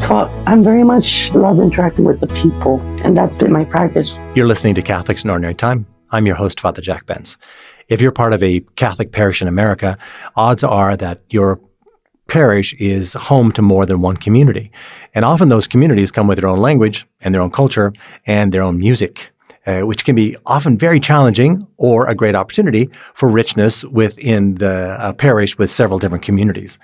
Well, I'm very much love interacting with the people, and that's been my practice. You're listening to Catholics in Ordinary Time. I'm your host, Father Jack Benz. If you're part of a Catholic parish in America, odds are that your parish is home to more than one community. And often those communities come with their own language and their own culture and their own music, which can be often very challenging or a great opportunity for richness within the parish with several different communities.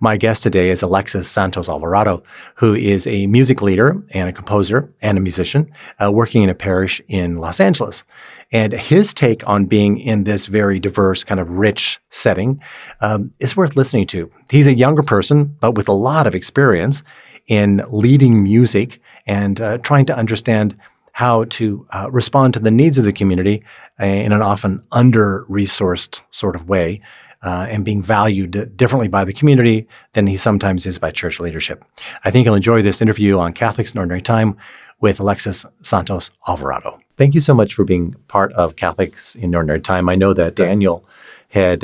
My guest today is Alexis Santos Alvarado, who is a music leader and a composer and a musician working in a parish in Los Angeles. And his take on being in this very diverse, kind of rich setting is worth listening to. He's a younger person, but with a lot of experience in leading music and trying to understand how to respond to the needs of the community in an often under-resourced sort of way, and being valued differently by the community than he sometimes is by church leadership. I think you'll enjoy this interview on Catholics in Ordinary Time with Alexis Santos Alvarado. Thank you so much for being part of Catholics in Ordinary Time. I know that Daniel had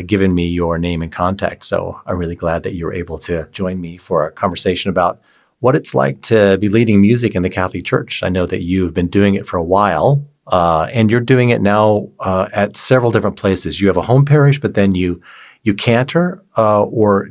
given me your name and contact, so I'm really glad that you were able to join me for a conversation about what it's like to be leading music in the Catholic Church. I know that you've been doing it for a while, and you're doing it now at several different places. You have a home parish, but then you cantor or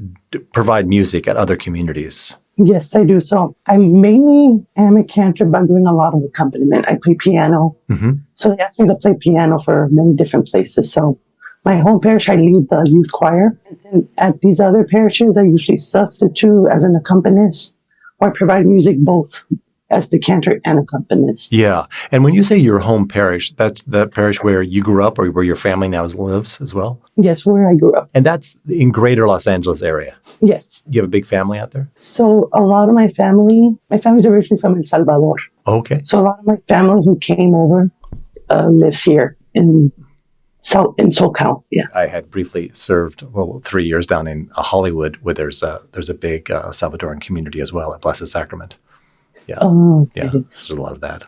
provide music at other communities. Yes, I do. So I mainly am a cantor, but I'm doing a lot of accompaniment. I play piano. Mm-hmm. So they asked me to play piano for many different places. So my home parish, I lead the youth choir. And then at these other parishes, I usually substitute as an accompanist, or I provide music both as the cantor and accompanist. Yeah. And when you say your home parish, that's the parish where you grew up or where your family now lives as well? Yes, where I grew up. And that's in greater Los Angeles area? Yes. You have a big family out there? So a lot of my family's originally from El Salvador. Okay. So a lot of my family who came over lives here in SoCal. Yeah. I had briefly served 3 years down in Hollywood, where there's a big Salvadoran community as well at Blessed Sacrament. Yeah. Oh, okay. Yeah. There's a lot of that.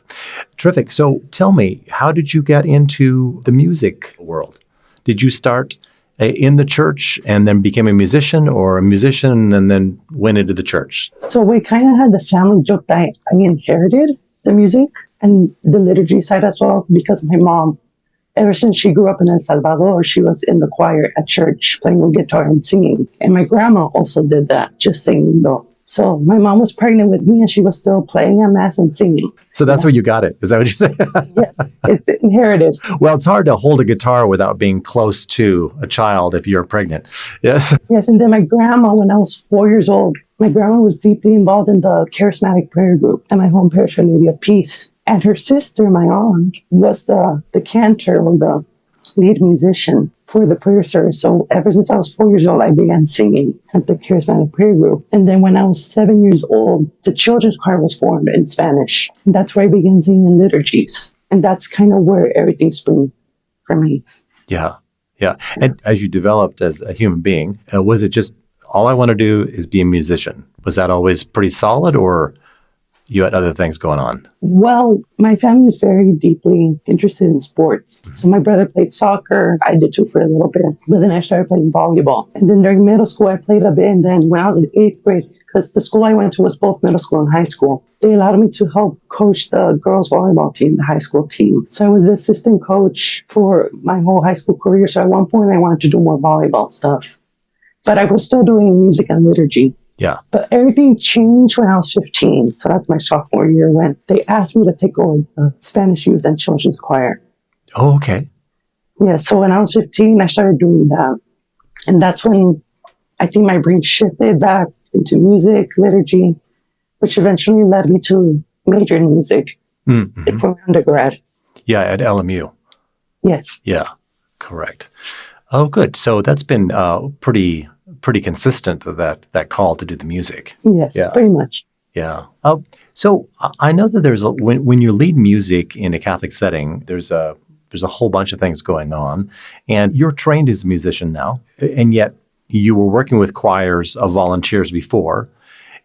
Terrific. So tell me, how did you get into the music world? Did you start in the church and then became a musician, or a musician and then went into the church? So we kind of had the family joke that I inherited the music and the liturgy side as well, because my mom, ever since she grew up in El Salvador, she was in the choir at church playing the guitar and singing. And my grandma also did that, just singing though. So my mom was pregnant with me and she was still playing at Mass and singing. So that's where you got it. Is that what you said? Yes, it's inherited. Well, it's hard to hold a guitar without being close to a child if you're pregnant. Yes. Yes, and then my grandma, when I was 4 years old, my grandma was deeply involved in the charismatic prayer group at my home parish, Our Lady of Peace. And her sister, my aunt, was the cantor or the lead musician for the prayer service. So ever since I was 4 years old, I began singing at the charismatic prayer group. And then when I was 7 years old, the children's choir was formed in Spanish. And that's where I began singing in liturgies. And that's kind of where everything sprung for me. Yeah. Yeah. And as you developed as a human being, was it just all I want to do is be a musician? Was that always pretty solid, or you had other things going on? Well, my family is very deeply interested in sports. So my brother played soccer. I did too for a little bit. But then I started playing volleyball. And then during middle school, I played a bit. And then when I was in 8th grade, because the school I went to was both middle school and high school, they allowed me to help coach the girls volleyball team, the high school team. So I was the assistant coach for my whole high school career. So at one point, I wanted to do more volleyball stuff. But I was still doing music and liturgy. Yeah. But everything changed when I was 15. So that's my sophomore year, when they asked me to take over the Spanish youth and children's choir. Oh, okay. Yeah. So when I was 15, I started doing that. And that's when I think my brain shifted back into music, liturgy, which eventually led me to major in music for undergrad. Yeah, at LMU. Yes. Yeah, correct. Oh, good. So that's been pretty consistent, that call to do the music. Yes, yeah. Pretty much. Yeah. So I know that there's when you lead music in a Catholic setting, there's a whole bunch of things going on, and you're trained as a musician now, and yet you were working with choirs of volunteers before.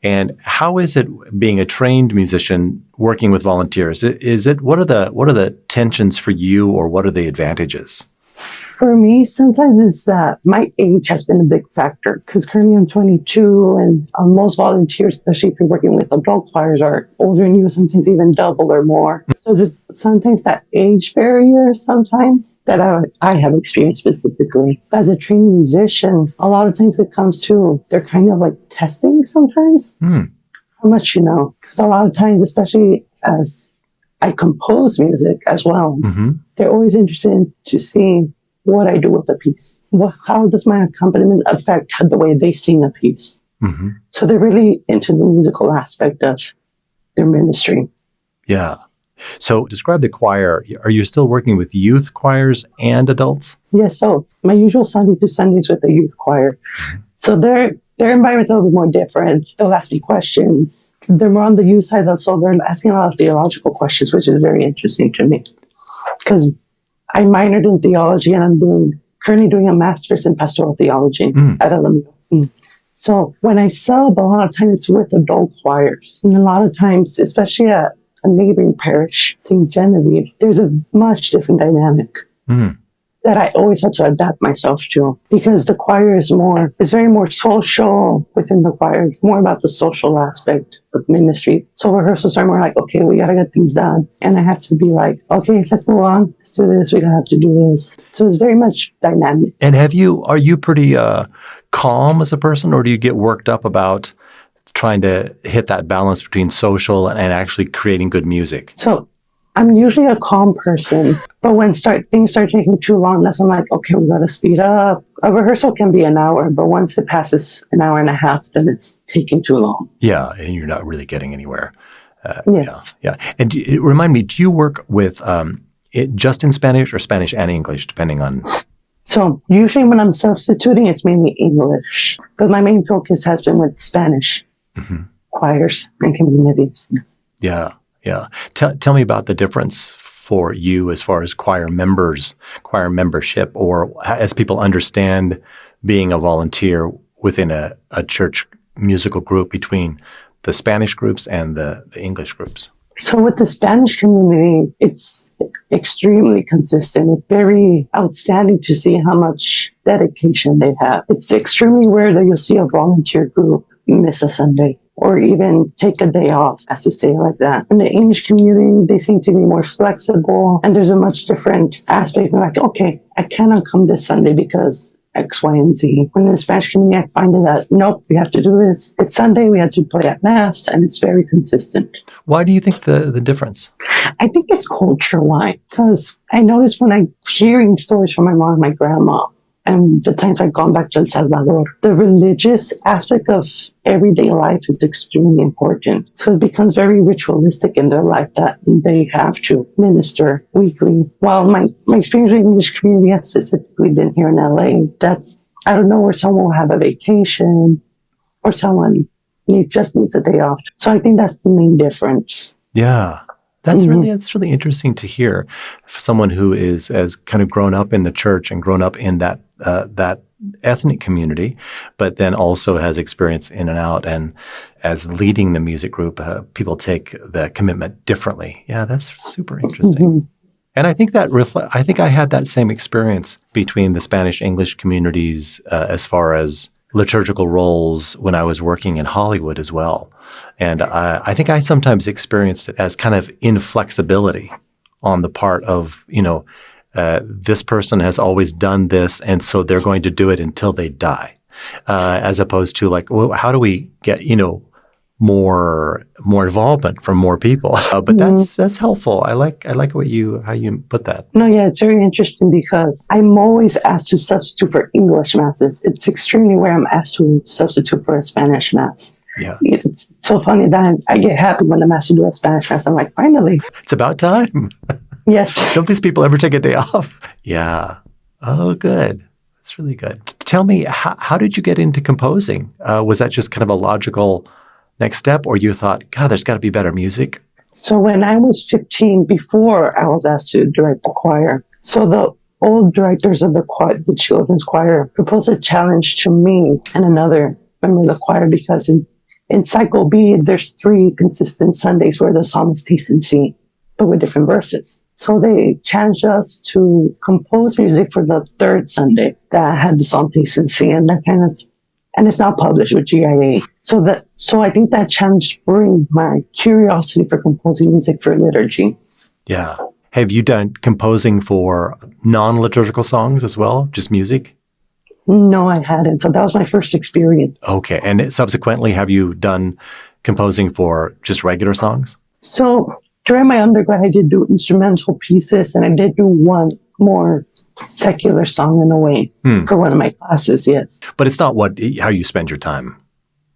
And how is it being a trained musician working with volunteers? What are the tensions for you, or what are the advantages? For me, sometimes it's that my age has been a big factor because currently I'm 22 and most volunteers, especially if you're working with adult choirs, are older than you, sometimes even double or more. So there's sometimes that age barrier sometimes that I have experienced specifically. As a trained musician, a lot of times it comes to, they're kind of like testing sometimes how much you know. Because a lot of times, especially as I compose music as well, they're always interested in to see what I do with the piece. How does my accompaniment affect the way they sing a piece? So they're really into the musical aspect of their ministry. Yeah. So describe the choir. Are you still working with youth choirs and adults? Yes. So my usual Sunday to Sundays with the youth choir. So their environment's a little bit more different. They'll ask me questions. They're more on the youth side, so they're asking a lot of theological questions, which is very interesting to me. Because I minored in theology and I'm currently doing a master's in pastoral theology at LMU. So when I sub, a lot of times it's with adult choirs. And a lot of times, especially at a neighboring parish, St. Genevieve, there's a much different dynamic that I always have to adapt myself to, because the choir is very more social within the choir. It's more about the social aspect of ministry. So rehearsals are more like, okay, we got to get things done. And I have to be like, okay, let's move on. Let's do this. We have to do this. So it's very much dynamic. And are you pretty calm as a person, or do you get worked up about trying to hit that balance between social and actually creating good music? So I'm usually a calm person, but when things start taking too long, I'm like, okay, we got to speed up. A rehearsal can be an hour, but once it passes an hour and a half, then it's taking too long. Yeah, and you're not really getting anywhere. Yes. Yeah. And remind me, do you work with just in Spanish or Spanish and English, depending on? So usually when I'm substituting, it's mainly English, but my main focus has been with Spanish choirs and communities. Yes. Yeah. Tell me about the difference for you as far as choir membership, or as people understand being a volunteer within a church musical group, between the Spanish groups and the English groups. So with the Spanish community, it's extremely consistent. It's very outstanding to see how much dedication they have. It's extremely rare that you'll see a volunteer group miss a Sunday, or even take a day off, as to say it like that. In the English community, they seem to be more flexible, and there's a much different aspect. Like, okay, I cannot come this Sunday because X, Y, and Z. When in the Spanish community, I find that, nope, we have to do this. It's Sunday, we have to play at Mass, and it's very consistent. Why do you think the difference? I think it's culture-wide, because I noticed when I'm hearing stories from my mom and my grandma, and the times I've gone back to El Salvador, the religious aspect of everyday life is extremely important. So it becomes very ritualistic in their life that they have to minister weekly. While my experience with the English community has specifically been here in LA, I don't know, where someone will have a vacation or someone just needs a day off. So I think that's the main difference. Yeah. That's really interesting to hear. For someone who has kind of grown up in the church and grown up in that ethnic community, but then also has experience in and out, and as leading the music group, people take the commitment differently. Yeah, that's super interesting. And I think I think I had that same experience between the Spanish-English communities as far as liturgical roles when I was working in Hollywood as well. And I think I sometimes experienced it as kind of inflexibility on the part of, this person has always done this, and so they're going to do it until they die, as opposed to like, well, how do we get, more involvement from more people? But that's helpful. I like how you put that. No, yeah, it's very interesting because I'm always asked to substitute for English masses. It's extremely rare I'm asked to substitute for a Spanish mass. Yeah, it's so funny that I get happy when I'm asked to do a Spanish mass. I'm like, finally, it's about time. Yes. Don't these people ever take a day off? Yeah. Oh, good. That's really good. Tell me, how did you get into composing? Was that just kind of a logical next step, or you thought, God, there's got to be better music? So when I was 15, before I was asked to direct the choir, so the old directors of the children's choir proposed a challenge to me and another member of the choir, because in cycle B, there's 3 consistent Sundays where the psalmist takes and sing, but with different verses. So they challenged us to compose music for the third Sunday that had the song decency, and that kind of, and it's now published with GIA. So I think that challenge spurred my curiosity for composing music for liturgy. Yeah. Have you done composing for non-liturgical songs as well, just music? No, I hadn't. So that was my first experience. Okay. And subsequently, have you done composing for just regular songs? So during my undergrad, I did do instrumental pieces, and I did do one more secular song in a way for one of my classes, yes. But it's not how you spend your time.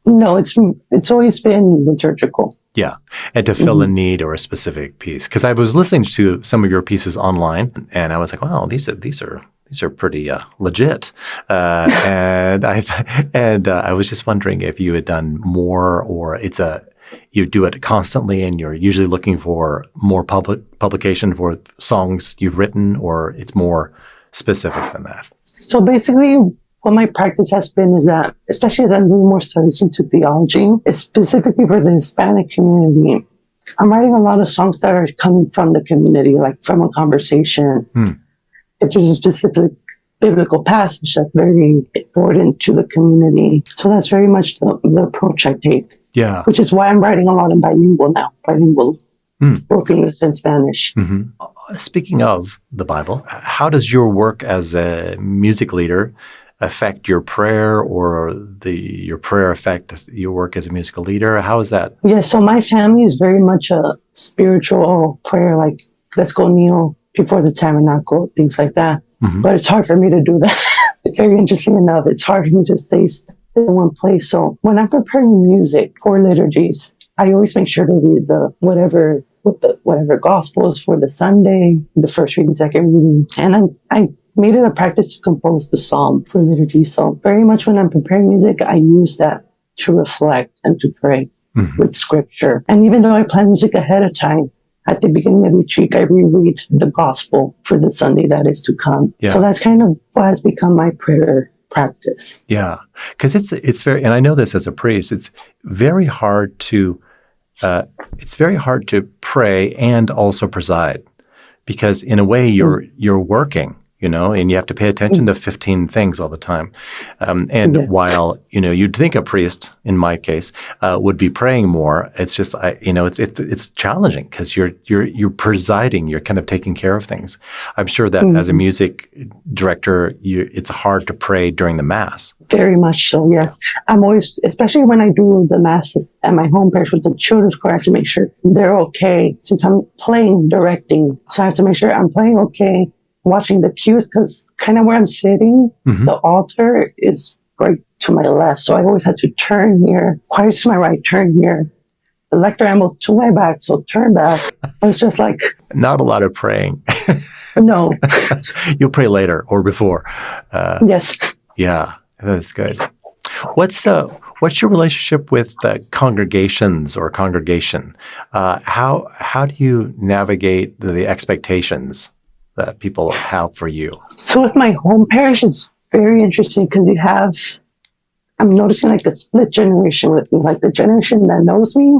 No, it's always been liturgical. Yeah. And to fill a need or a specific piece. Because I was listening to some of your pieces online, and I was like, wow, these are pretty legit. And I was just wondering if you had done more, or you do it constantly and you're usually looking for more publication for songs you've written, or it's more specific than that? So basically, what my practice has been is that, especially as I'm doing more studies into theology, it's specifically for the Hispanic community. I'm writing a lot of songs that are coming from the community, like from a conversation. If there's a specific biblical passage that's very important to the community. So that's very much the approach I take. Yeah. Which is why I'm writing a lot in bilingual now. Both English and Spanish. Mm-hmm. Speaking of the Bible, how does your work as a music leader affect your prayer, or your prayer affect your work as a musical leader? How is that? Yeah, so my family is very much a spiritual prayer, like let's go kneel before the tabernacle, things like that. Mm-hmm. But it's hard for me to do that. Very interesting enough, it's hard for me to stay still in one place. So when I'm preparing music for liturgies, I always make sure to read whatever gospels for the Sunday, the first reading, second reading. And I made it a practice to compose the psalm for liturgy. So very much when I'm preparing music, I use that to reflect and to pray with scripture. And even though I plan music ahead of time, at the beginning of each week, I reread the gospel for the Sunday that is to come. Yeah. So that's kind of what has become my prayer practice. Yeah, because it's very, and I know this as a priest, it's very hard to pray and also preside, because in a way you're working, and you have to pay attention to 15 things all the time. And while, you'd think a priest, in my case, would be praying more, it's just, it's challenging because you're presiding, you're kind of taking care of things. I'm sure that as a music director, it's hard to pray during the Mass. Very much so, yes. I'm always, especially when I do the Masses at my home parish with the children's choir, I have to make sure they're okay, since I'm directing. So I have to make sure I'm playing okay, watching the cues, because kind of where I'm sitting, the altar is right to my left. So I always had to turn here, choir to my right, turn here. The lector ambo's to my back, so turn back. I was just like... Not a lot of praying. No. You'll pray later or before. Yes. Yeah, that's good. What's your relationship with the congregations or congregation? How do you navigate the expectations that people have for you? So with my home parish, it's very interesting because I'm noticing like a split generation with me, like the generation that knows me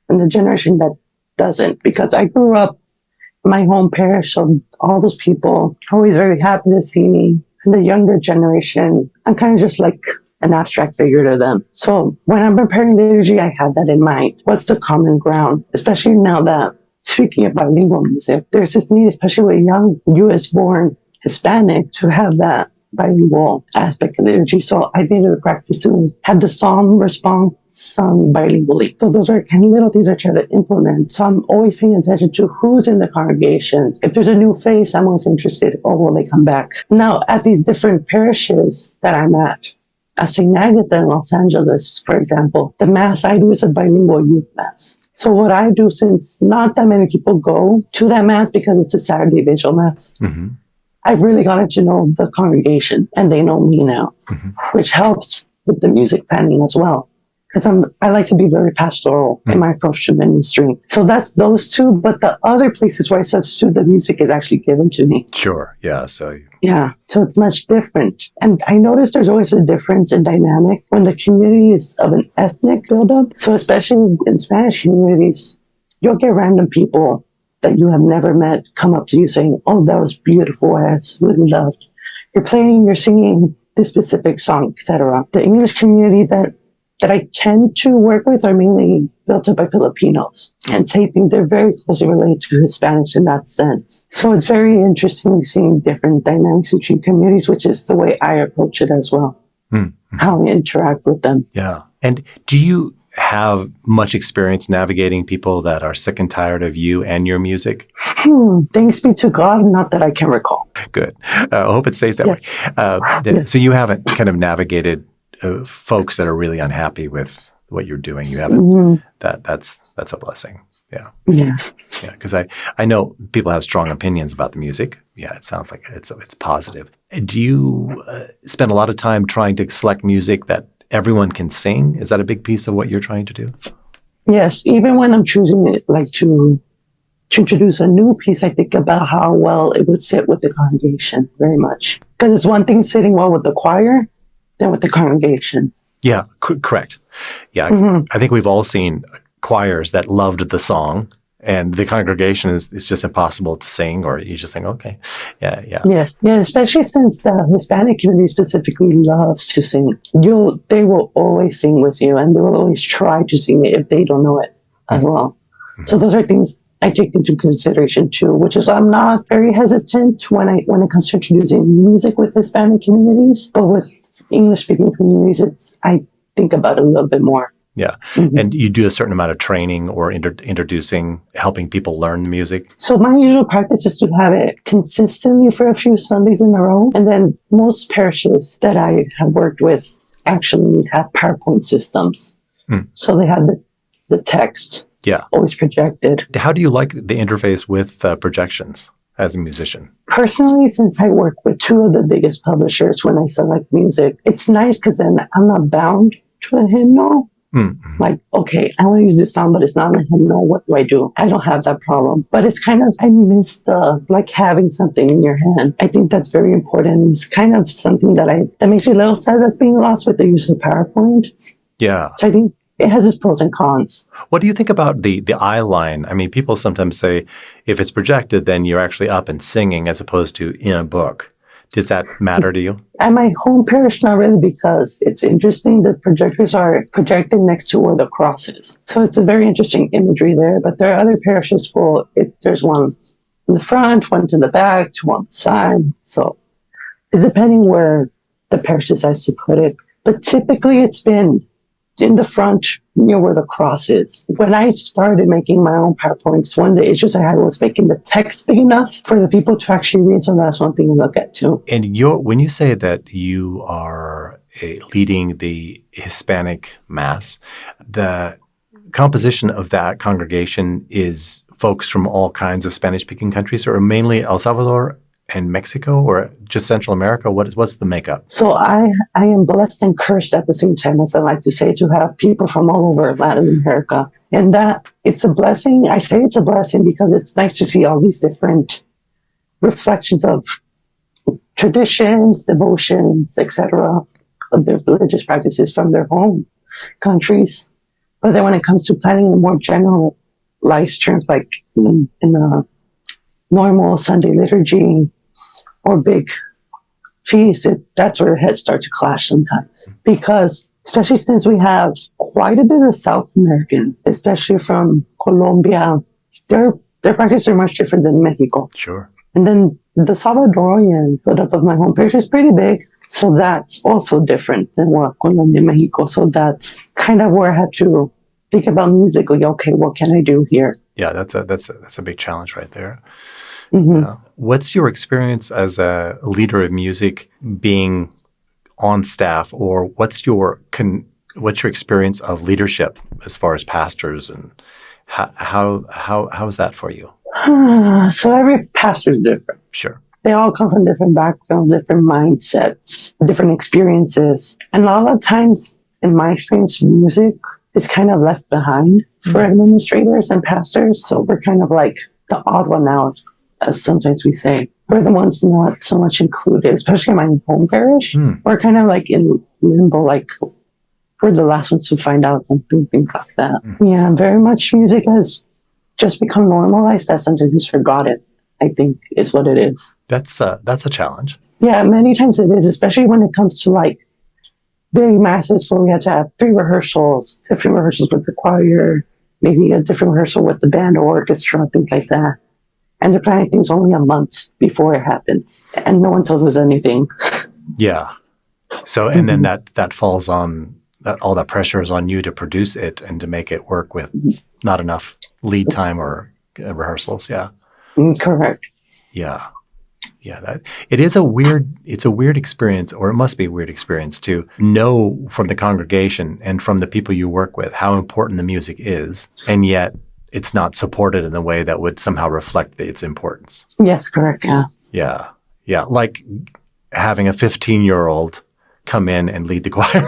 and the generation that doesn't, because I grew up in my home parish, so all those people are always very happy to see me. And the younger generation, I'm kind of just like an abstract figure to them. So when I'm preparing liturgy, I have that in mind. What's the common ground? Especially now that, speaking of bilingual music, there's this need, especially with young U.S.-born Hispanic, to have that bilingual aspect of liturgy. So I made it a practice to have the psalm response sung bilingually. So those are kind of little things I try to implement. So I'm always paying attention to who's in the congregation. If there's a new face, I'm always interested, will they come back? Now, at these different parishes that I'm at St. Agatha in Los Angeles, for example, the Mass I do is a bilingual youth Mass. So what I do, since not that many people go to that Mass because it's a Saturday Vigil Mass, I've really gotten to know the congregation, and they know me now, which helps with the music planning as well. Because I like to be very pastoral in my approach to ministry. So that's those two, but the other places where I substitute the music is actually given to me. Sure, yeah. So it's much different. And I notice there's always a difference in dynamic when the community is of an ethnic buildup. So especially in Spanish communities, you'll get random people that you have never met come up to you saying, "Oh, that was beautiful. I absolutely loved. You're playing, you're singing this specific song, etc." The English community that I tend to work with are mainly built up by Filipinos. And so I think they're very closely related to Hispanics in that sense. So it's very interesting seeing different dynamics between communities, which is the way I approach it as well, how I interact with them. Yeah. And do you have much experience navigating people that are sick and tired of you and your music? Thanks be to God, not that I can recall. Good. I hope it stays that way. Yes. So you haven't kind of navigated folks that are really unhappy with what you're doing. You haven't. That's a blessing. Yeah. Yeah. Yeah. Because I know people have strong opinions about the music. Yeah. It sounds like it's positive. Do you spend a lot of time trying to select music that everyone can sing? Is that a big piece of what you're trying to do? Yes. Even when I'm choosing it, like to introduce a new piece, I think about how well it would sit with the congregation very much. Because it's one thing sitting well with the choir, than with the congregation. Yeah, correct. Yeah, I think we've all seen choirs that loved the song, and the congregation is just impossible to sing, or you just think, okay, yeah. Yes, yeah, especially since the Hispanic community specifically loves to sing. They will always sing with you, and they will always try to sing it if they don't know it as well. So those are things I take into consideration too, which is I'm not very hesitant when it comes to introducing music with Hispanic communities, but with English-speaking communities, I think about it a little bit more. Yeah. And you do a certain amount of training or introducing, helping people learn the music? So my usual practice is to have it consistently for a few Sundays in a row. And then most parishes that I have worked with actually have PowerPoint systems. So they have the text always projected. How do you like the interface with projections as a musician? Personally, since I work with two of the biggest publishers when I select music, it's nice because then I'm not bound to a hymnal. Like, okay, I want to use this song, but it's not a hymnal. What do I do? I don't have that problem. But it's kind of, I miss the, like having something in your hand. I think that's very important. It's kind of something that makes me a little sad that's being lost with the use of PowerPoint. Yeah. So I think it has its pros and cons. What do you think about the eye line? I mean, people sometimes say if it's projected, then you're actually up and singing as opposed to in a book. Does that matter to you? At my home parish, not really, because it's interesting. The projectors are projected next to where the cross is. So it's a very interesting imagery there. But there are other parishes where there's one in the front, one to the back, one on the side. So it's depending where the parish decides to put it. But typically it's been in the front near where the cross is. When I started making my own PowerPoints, one of the issues I had was making the text big enough for the people to actually read. So that's one thing to look at too. And when you say that you are leading the Hispanic Mass, the composition of that congregation is folks from all kinds of Spanish-speaking countries, or mainly El Salvador and Mexico, or just Central America? What's the makeup? So I am blessed and cursed at the same time, as I like to say, to have people from all over Latin America. And that it's a blessing. I say it's a blessing because it's nice to see all these different reflections of traditions, devotions, etc., of their religious practices from their home countries. But then when it comes to planning the more generalized terms, like in a normal Sunday liturgy, or big feast, that's where heads start to clash sometimes. Because, especially since we have quite a bit of South Americans, especially from Colombia, their practices are much different than Mexico. Sure. And then the Salvadorian buildup of my home parish is pretty big, so that's also different than what Colombia and Mexico. So that's kind of where I had to think about musically, okay, what can I do here? Yeah, that's a big challenge right there. Mm-hmm. What's your experience as a leader of music being on staff, or what's your experience of leadership as far as pastors, and how is that for you? So every pastor is different. Sure. They all come from different backgrounds, different mindsets, different experiences. And a lot of times, in my experience, music is kind of left behind for administrators and pastors. So we're kind of like the odd one out, as sometimes we say. We're the ones not so much included, especially in my home parish. We're kind of like in limbo, like we're the last ones to find out something, things like that. Yeah, very much music has just become normalized that sometimes it's forgotten, I think is what it is. That's a challenge. Yeah, many times it is, especially when it comes to like big masses where we had to have 3 rehearsals, different rehearsals with the choir, maybe a different rehearsal with the band or orchestra, things like that. And they're planning things only a month before it happens. And no one tells us anything. Yeah. So, and then that falls on, all that pressure is on you to produce it and to make it work with not enough lead time or rehearsals. Yeah. Correct. Yeah. Yeah. It's a weird experience, or it must be a weird experience to know from the congregation and from the people you work with how important the music is. And yet it's not supported in a way that would somehow reflect its importance. Yes, correct. Yeah. Yeah. Yeah. Like having a 15-year-old come in and lead the choir,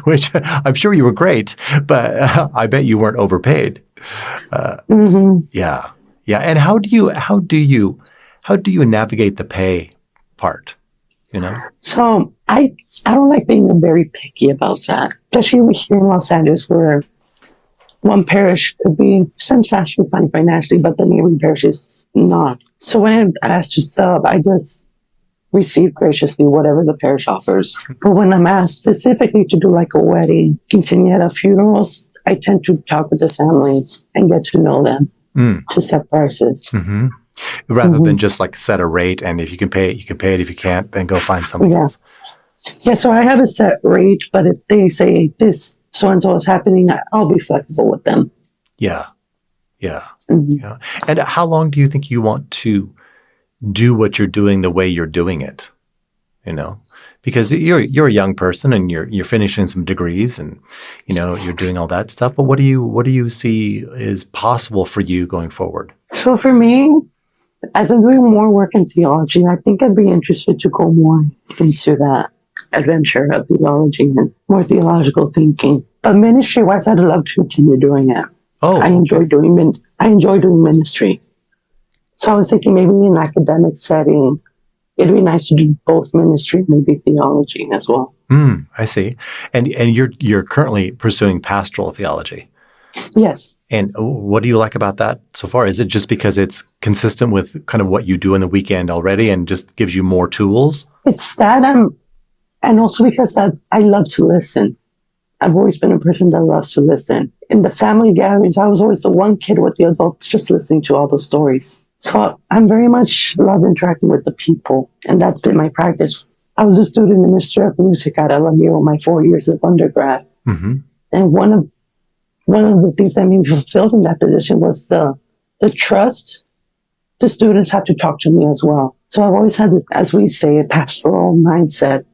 which I'm sure you were great, but I bet you weren't overpaid. Yeah. Yeah. And how do you navigate the pay part? You know? So I don't like being very picky about that, especially here in Los Angeles where one parish could be substantially fine financially, but the neighboring parish is not. So when I asked to sub, I just receive graciously whatever the parish offers. But when I'm asked specifically to do like a wedding, quinceañera, funerals, I tend to talk with the family and get to know them to set prices. Mm-hmm. Rather than just like set a rate, and if you can pay it, you can pay it. If you can't, then go find something else. Yeah, so I have a set rate, but if they say this so-and-so is happening, I'll be flexible with them. Yeah. Yeah. Yeah. And how long do you think you want to do what you're doing the way you're doing it? You know, because you're a young person and you're finishing some degrees and, you know, you're doing all that stuff. But what do you see is possible for you going forward? So for me, as I'm doing more work in theology, I think I'd be interested to go more into that adventure of theology and more theological thinking. But ministry-wise, I'd love to continue doing it. Oh, I enjoy doing ministry. So I was thinking maybe in an academic setting, it'd be nice to do both ministry and maybe theology as well. I see. And you're currently pursuing pastoral theology. Yes. And what do you like about that so far? Is it just because it's consistent with kind of what you do in the weekend already and just gives you more tools? It's that, and also because I love to listen. I've always been a person that loves to listen. In the family gatherings, I was always the one kid with the adults just listening to all the stories. So I'm very much love interacting with the people, and that's been my practice. I was a student minister of music at LMU my 4 years of undergrad. Mm-hmm. And one of the things that made me fulfilled in that position was the trust the students have to talk to me as well. So I've always had this, as we say, a pastoral mindset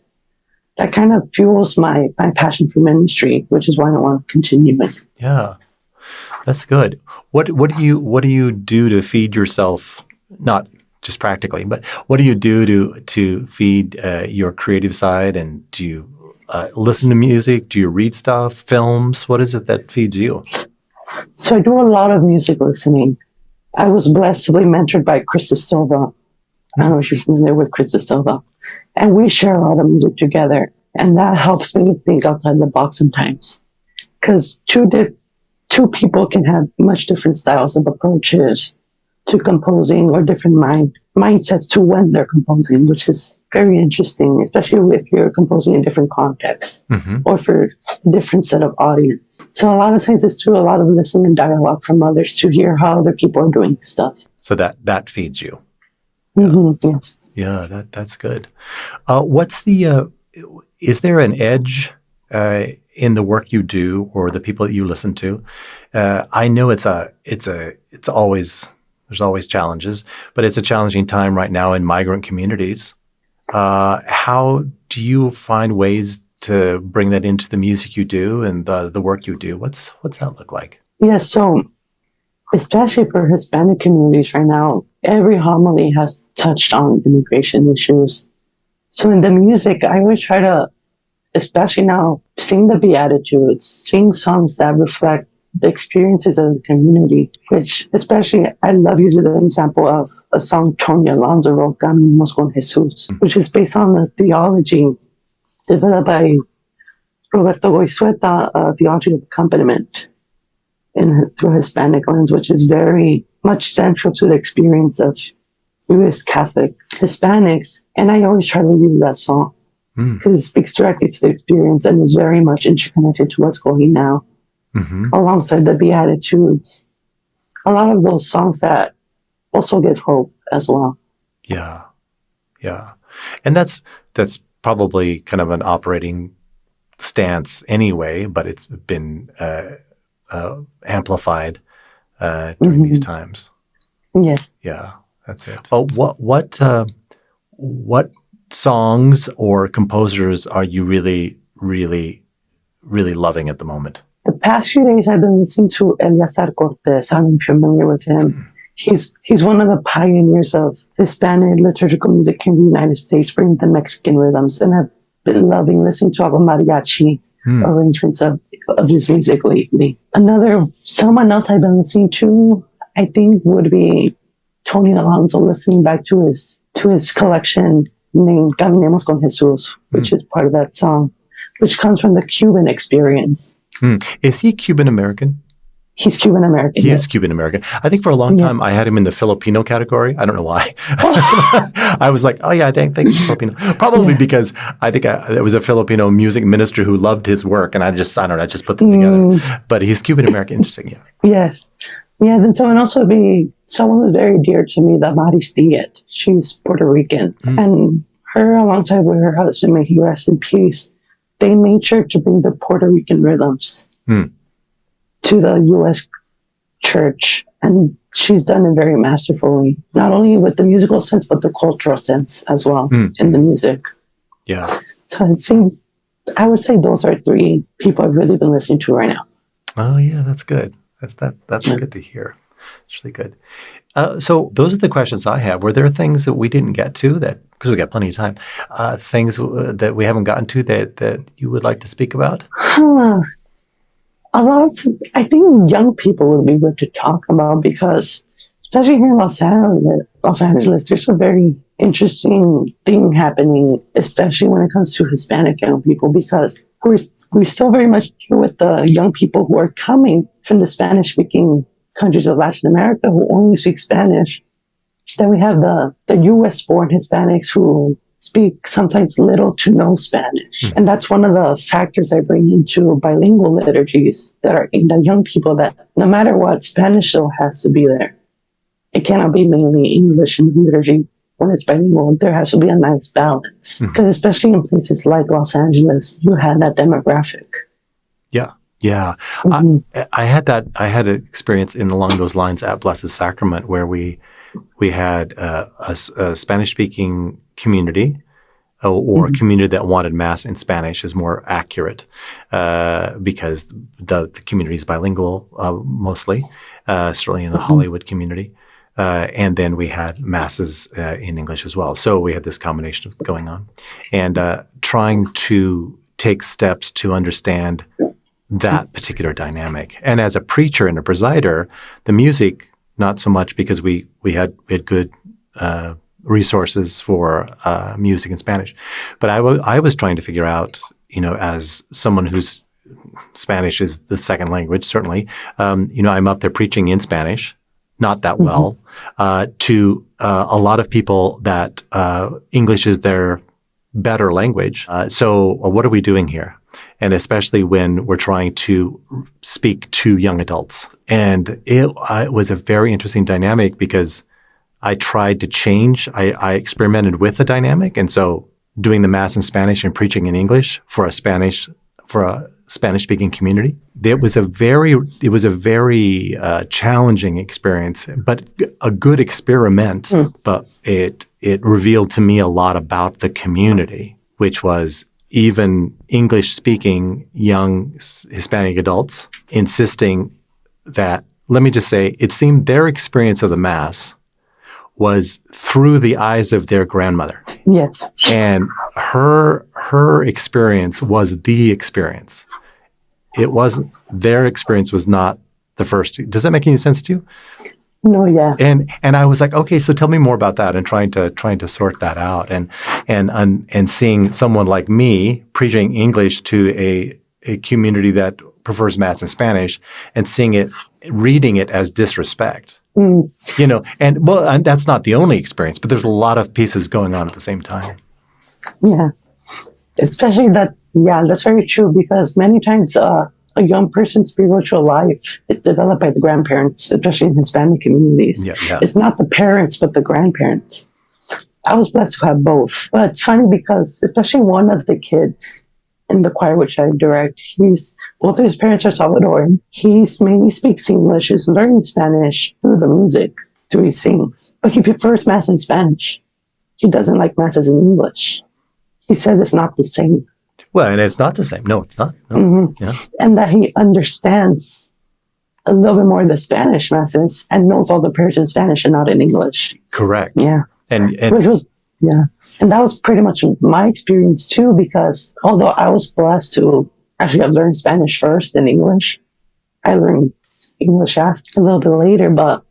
that kind of fuels my passion for ministry, which is why I want to continue it. Yeah, that's good. What do you do to feed yourself? Not just practically, but what do you do to feed your creative side? And do you listen to music? Do you read stuff, films? What is it that feeds you? So I do a lot of music listening. I was blessed to be mentored by Krista Silva. I don't know if you're familiar with Krista Silva. And we share a lot of music together. And that helps me think outside the box sometimes. Because two people can have much different styles of approaches to composing or different mindsets to when they're composing, which is very interesting, especially if you're composing in different contexts or for a different set of audience. So a lot of times it's through a lot of listening and dialogue from others to hear how other people are doing stuff. So that feeds you. Yes. Yeah, that's good. Is there an edge in the work you do or the people that you listen to? I know it's always, there's always challenges, but it's a challenging time right now in migrant communities. How do you find ways to bring that into the music you do and the work you do? What's that look like? Yes, so especially for Hispanic communities right now, every homily has touched on immigration issues. So in the music, I always try to, especially now, sing the Beatitudes, sing songs that reflect the experiences of the community, which especially I love using the example of a song Tony Alonso wrote, Caminemos con Jesús, which is based on the theology developed by Roberto Goizueta, theology of accompaniment. through Hispanic lens, which is very much central to the experience of U.S. Catholic Hispanics. And I always try to use that song because it speaks directly to the experience and is very much interconnected to what's going now, alongside the Beatitudes. A lot of those songs that also give hope as well. Yeah. Yeah. And that's probably kind of an operating stance anyway, but it's been amplified during these times. Yes. Yeah, that's it. Oh, what songs or composers are you really, really, really loving at the moment? The past few days, I've been listening to Eleazar Cortés. I'm familiar with him. He's one of the pioneers of Hispanic liturgical music in the United States, bringing the Mexican rhythms, and I've been loving listening to all the mariachi arrangements of his music lately. Someone else I've been listening to, I think, would be Tony Alonso, listening back to his collection named Caminemos con Jesús, which is part of that song, which comes from the Cuban experience. Is he Cuban American? He's Cuban American. He is Cuban American. I think for a long time I had him in the Filipino category. I don't know why. I was like, oh yeah, I think he's Filipino. Probably because I think there was a Filipino music minister who loved his work, and I just put them together. But he's Cuban American. Interesting, yeah. Yes. Yeah, then someone else would be someone who's very dear to me, Damaris Diet. She's Puerto Rican. And her, alongside with her husband, may he rest in peace, they made sure to bring the Puerto Rican rhythms to the U.S. church. And she's done it very masterfully, not only with the musical sense, but the cultural sense as well in the music. Yeah. So it seems, I would say those are three people I've really been listening to right now. Oh, yeah, that's good. That's good to hear. It's really good. So those are the questions I have. Were there things that we didn't get to because we got plenty of time, things that we haven't gotten to that you would like to speak about? I think young people would be good to talk about, because especially here in Los Angeles, there's a very interesting thing happening, especially when it comes to Hispanic young people, because we still very much deal with the young people who are coming from the Spanish-speaking countries of Latin America who only speak Spanish. Then we have the U.S.-born Hispanics who speak sometimes little to no Spanish. And that's one of the factors I bring into bilingual liturgies that are aimed at young people, that no matter what, Spanish still has to be there. It cannot be mainly English in liturgy. When it's bilingual, there has to be a nice balance. Because especially in places like Los Angeles, you had that demographic. Yeah. Yeah. I had an experience along those lines at Blessed Sacrament, where we had a Spanish-speaking community, or a community that wanted Mass in Spanish is more accurate, because the community is bilingual mostly, certainly in the Hollywood community. And then we had Masses in English as well. So we had this combination of going on, and trying to take steps to understand that particular dynamic. And as a preacher and a presider, the music, not so much, because we had good resources for music in Spanish. But I was trying to figure out, as someone whose Spanish is the second language, certainly, I'm up there preaching in Spanish, not that well, to a lot of people that English is their better language. So what are we doing here? And especially when we're trying to speak to young adults. And it was a very interesting dynamic, because I tried to change. I experimented with the dynamic. And so doing the Mass in Spanish and preaching in English for a Spanish-speaking community, it was a very challenging experience, but a good experiment. But it revealed to me a lot about the community, which was even English-speaking young Hispanic adults insisting that, let me just say, it seemed their experience of the Mass was through the eyes of their grandmother. Yes. And her experience was the experience. It wasn't, their experience was not the first. Does that make any sense to you? No, yeah. And I was like, okay, so tell me more about that, and trying to sort that out, and seeing someone like me preaching English to a community that prefers Mass in Spanish and reading it as disrespect. Mm. And that's not the only experience, but there's a lot of pieces going on at the same time. Yeah. Especially that's very true, because many times a young person's spiritual life is developed by the grandparents, especially in Hispanic communities. Yeah, yeah. It's not the parents, but the grandparents. I was blessed to have both. But it's funny because especially one of the kids in the choir which I direct, both of his parents are Salvadoran. He mainly speaks English. He's learning Spanish through the music, through he sings. But he prefers Mass in Spanish. He doesn't like Masses in English. He says it's not the same. Well, and it's not the same. No, it's not. No. Mm-hmm. Yeah. And that he understands a little bit more of the Spanish Masses and knows all the prayers in Spanish and not in English. Correct. Yeah. And which was, yeah. And that was pretty much my experience too, because although I was blessed to actually have learned Spanish first and English, I learned English after a little bit later, but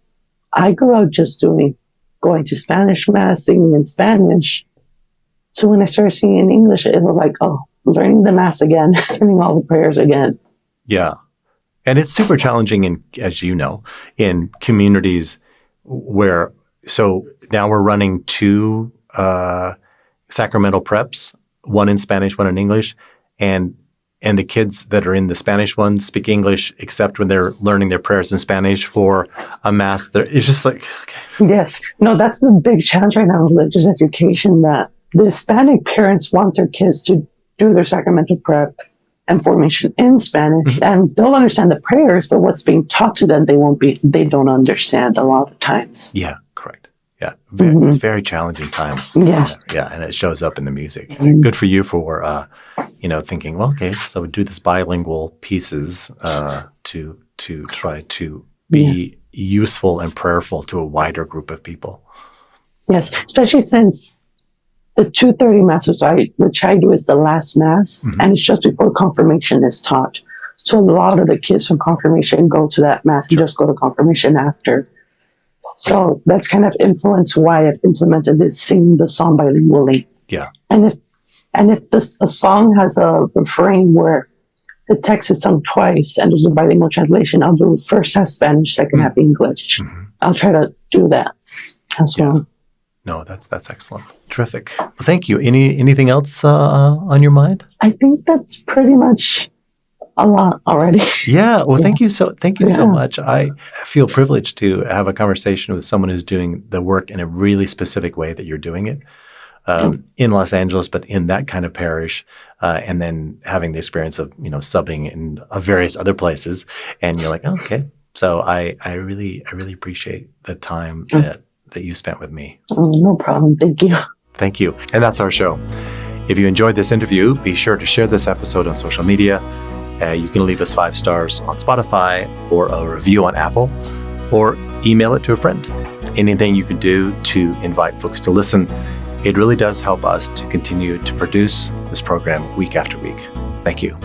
I grew up just going to Spanish Mass, singing in Spanish. So when I started singing in English, it was like, learning the Mass again, learning all the prayers again. Yeah. And it's super challenging, as you know, in communities where, so now we're running 2 sacramental preps, one in Spanish, one in English, and the kids that are in the Spanish one speak English, except when they're learning their prayers in Spanish for a Mass. It's just like, okay. Yes. No, that's the big challenge right now in religious education, that the Hispanic parents want their kids to do their sacramental prep and formation in Spanish, and they'll understand the prayers, but what's being taught to them, they don't understand a lot of times. Yeah, correct. Yeah. It's very challenging times. Yes. Yeah. And it shows up in the music. Good for you for, thinking, well, okay, so we do this bilingual pieces to try to be useful and prayerful to a wider group of people. Yes, especially since the 2:30 Mass, which I do, is the last Mass, and it's just before confirmation is taught. So a lot of the kids from confirmation go to that Mass and just go to confirmation after. So that's kind of influenced why I've implemented this sing the song bilingually. Yeah. And if a song has a refrain where the text is sung twice and there's a bilingual translation, I'll do first half Spanish, second half English. I'll try to do that as well. No, that's excellent. Terrific. Well, thank you. Anything else on your mind? I think that's pretty much a lot already. Yeah. Well, thank you so much. I feel privileged to have a conversation with someone who's doing the work in a really specific way that you're doing it in Los Angeles, but in that kind of parish, and then having the experience of subbing in various other places, and you're like, okay. So I really appreciate the time that you spent with me. Oh, no problem. Thank you. Thank you. And that's our show. If you enjoyed this interview, be sure to share this episode on social media. You can leave us 5 stars on Spotify or a review on Apple, or email it to a friend. Anything you can do to invite folks to listen, it really does help us to continue to produce this program week after week. Thank you.